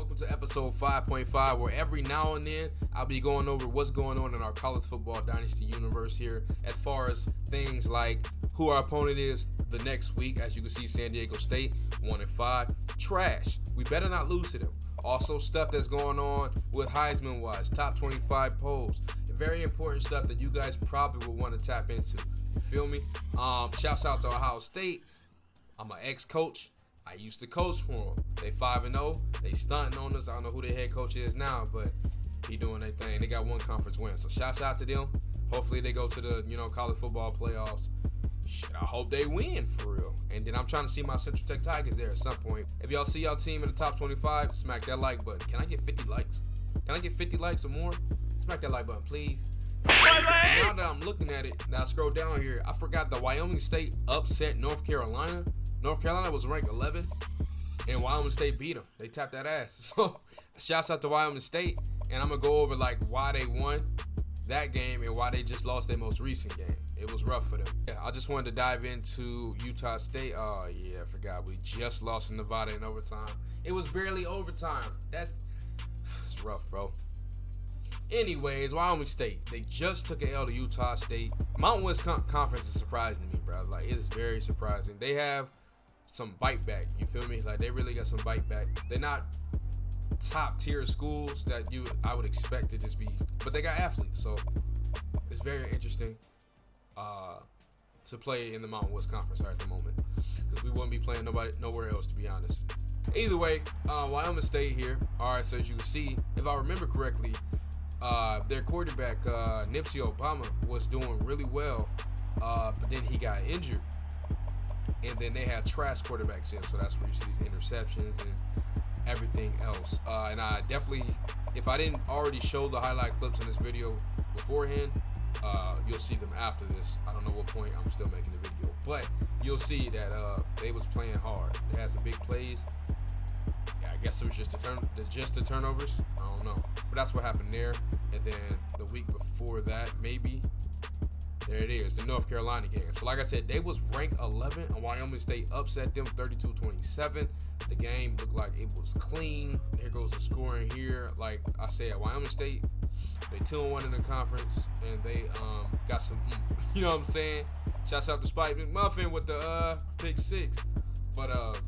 Welcome to episode 5.5, where every now and then I'll be going over what's going on in our College Football Dynasty universe here, as far as things like who our opponent is the next week. As you can see, San Diego State 1-5, trash. We better not lose to them. Also, stuff that's going on with Heisman wise, top 25 polls, very important stuff that you guys probably will want to tap into. You feel me? Shouts out to Ohio State. I'm an ex-coach. I used to coach for them. They 5-0. They stunting on us. I don't know who their head coach is now, but he doing their thing. They got one conference win. So shouts out to them. Hopefully they go to the college football playoffs. I hope they win for real. And then I'm trying to see my Central Tech Tigers there at some point. If y'all see y'all team in the top 25, smack that like button. Can I get 50 likes? Can I get 50 likes or more? Smack that like button, please. And now that I'm looking at it, now I scroll down here, I forgot that Wyoming State upset North Carolina. North Carolina was ranked 11, and Wyoming State beat them. They tapped that ass. So, shouts out to Wyoming State, and I'm going to go over why they won that game and why they just lost their most recent game. It was rough for them. Yeah, I just wanted to dive into Utah State. Oh, yeah, I forgot. We just lost to Nevada in overtime. It was barely overtime. It's rough, bro. Anyways, Wyoming State, they just took an L to Utah State. Mountain West Conference is surprising to me, bro. It is very surprising. They have some bite back, you feel me? They really got some bite back. They're not top tier schools that I would expect to just be, but they got athletes, so it's very interesting to play in the Mountain West Conference right at the moment, because we wouldn't be playing nowhere else, to be honest. Either way, Wyoming State here. All right, so as you can see, if I remember correctly, their quarterback Nipsey Obama was doing really well, but then he got injured. And then they had trash quarterbacks in, so that's where you see these interceptions and everything else. And I definitely, if I didn't already show the highlight clips in this video beforehand, you'll see them after this. I don't know what point I'm still making the video, but you'll see that they was playing hard. They had some big plays. Yeah, I guess it was just the turnovers. I don't know, but that's what happened there. And then the week before that, maybe. There it is, the North Carolina game. So like I said, they was ranked 11, and Wyoming State upset them 32-27. The game looked like it was clean. Here goes the scoring here. Like I said, Wyoming State, they 2-1 in the conference, and they got some you know what I'm saying? Shouts out to Spike McMuffin with the pick 6. But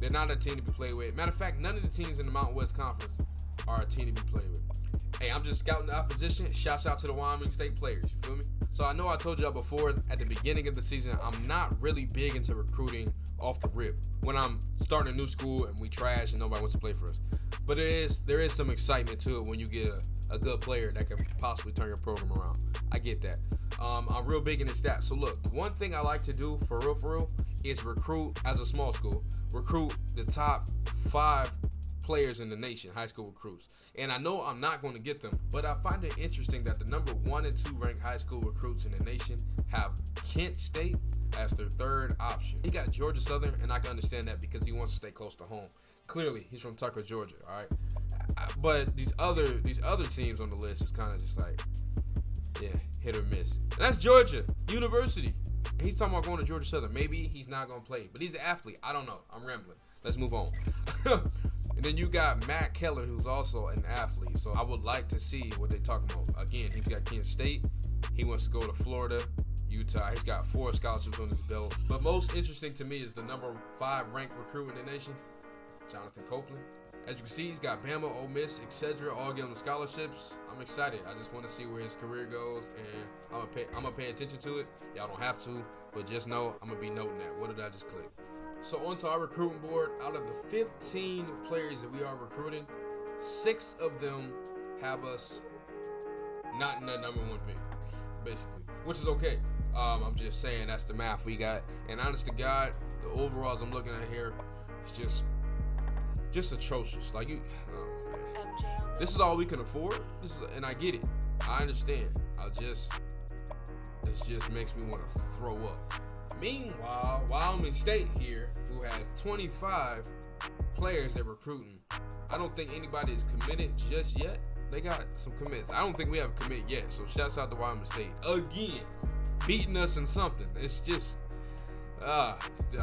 they're not a team to be played with. Matter of fact, none of the teams in the Mountain West Conference are a team to be played with. Hey, I'm just scouting the opposition. Shouts out to the Wyoming State players. You feel me? So I know I told y'all before at the beginning of the season, I'm not really big into recruiting off the rip when I'm starting a new school and we trash and nobody wants to play for us. But there is some excitement to it when you get a good player that can possibly turn your program around. I get that. I'm real big into stats. So look, one thing I like to do for real is recruit, as a small school, recruit the top 5 players in the nation, high school recruits. And I know I'm not going to get them, but I find it interesting that the number 1 and 2 ranked high school recruits in the nation have Kent State as their third option. He got Georgia Southern, and I can understand that because he wants to stay close to home. Clearly, he's from Tucker, Georgia, all right? But these other teams on the list is kind of just like, yeah, hit or miss. And that's Georgia University. And he's talking about going to Georgia Southern. Maybe he's not going to play, but he's the athlete. I don't know. I'm rambling. Let's move on. And then you got Matt Keller, who's also an athlete. So I would like to see what they're talking about. Again, he's got Kent State. He wants to go to Florida, Utah. He's got 4 scholarships on his belt. But most interesting to me is the number 5 ranked recruit in the nation, Jonathan Copeland. As you can see, he's got Bama, Ole Miss, etc. all giving him scholarships. I'm excited. I just want to see where his career goes, and I'm gonna pay attention to it. Y'all don't have to, but just know I'm gonna be noting that. What did I just click? So onto our recruiting board. Out of the 15 players that we are recruiting, 6 of them have us not in that number 1 pick, basically, which is okay. I'm just saying that's the math we got. And honest to God, the overalls I'm looking at here is just atrocious. Like you, oh man. This is all we can afford. And I get it. I understand. It just makes me want to throw up. Meanwhile, Wyoming State here, who has 25 players they're recruiting, I don't think anybody is committed just yet. They got some commits. I don't think we have a commit yet. So shouts out to Wyoming State again, beating us in something. It's just, I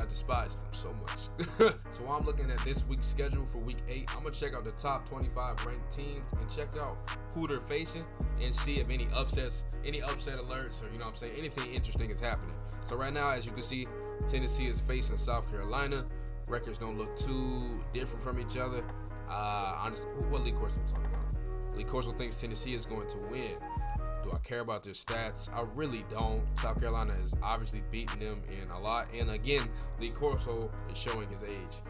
despise them so much. So while I'm looking at this week's schedule for week 8, I'm gonna check out the top 25 ranked teams and check out who they're facing and see if any upset alerts, or anything interesting is happening. So right now, as you can see, Tennessee is facing South Carolina. Records don't look too different from each other. Honestly, what Lee Corso talking about? Lee Corso thinks Tennessee is going to win. Do I care about their stats? I really don't. South Carolina has obviously beaten them in a lot. And again, Lee Corso is showing his age.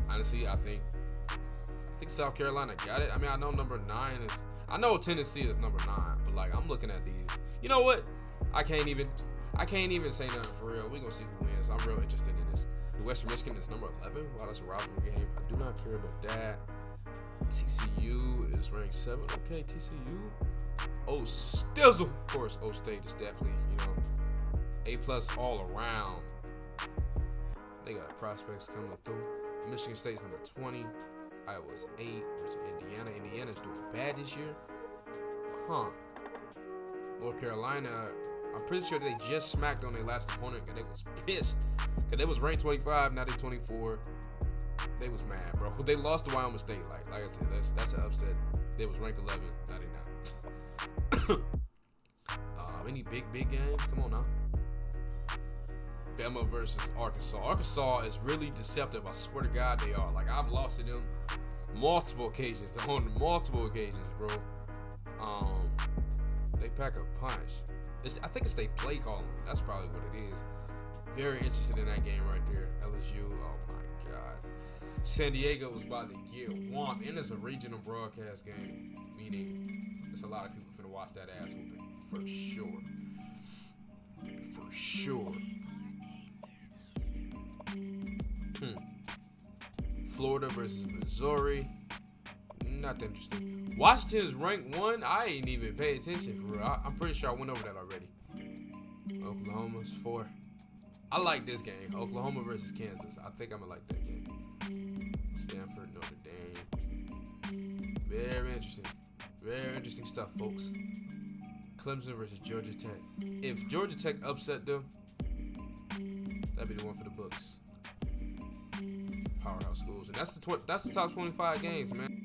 Honestly, I think South Carolina got it. I mean, I know number 9 is... I know Tennessee is number 9, but I'm looking at these. You know what? I can't even say nothing for real. We're going to see who wins. I'm real interested in this. Western Michigan is number 11. Wow, that's a rivalry game. I do not care about that. TCU is ranked 7. Okay, TCU. Oh, Stizzle. Of course, O State is definitely, A+ all around. They got prospects coming through. Michigan State's number 20. Iowa's 8. Where's Indiana? Indiana's doing bad this year. North Carolina, I'm pretty sure they just smacked on their last opponent because they was pissed. Because they was ranked 25, now they 24. They was mad, bro. They lost to Wyoming State. Like I said, that's an upset. They was ranked 11, now they not. Any big games? Come on now. Bama versus Arkansas. Arkansas is really deceptive. I swear to God they are. I've lost to them multiple occasions, bro. They pack a punch. I think it's they play calling. That's probably what it is. Very interested in that game right there. LSU. Oh my God. San Diego was about to get whomped, and it's a regional broadcast game, meaning there's a lot of people finna watch that ass whooping for sure. For sure. Florida versus Missouri. Not interesting. Washington is ranked 1. I ain't even pay attention for real. I'm pretty sure I went over that already. Oklahoma's 4. I like this game. Oklahoma versus Kansas. I think I'm gonna like that game. Stanford, Notre Dame. Very interesting. Very interesting stuff, folks. Clemson versus Georgia Tech. If Georgia Tech upset them, that'd be the one for the books. Powerhouse schools, and that's the top 25 games, man.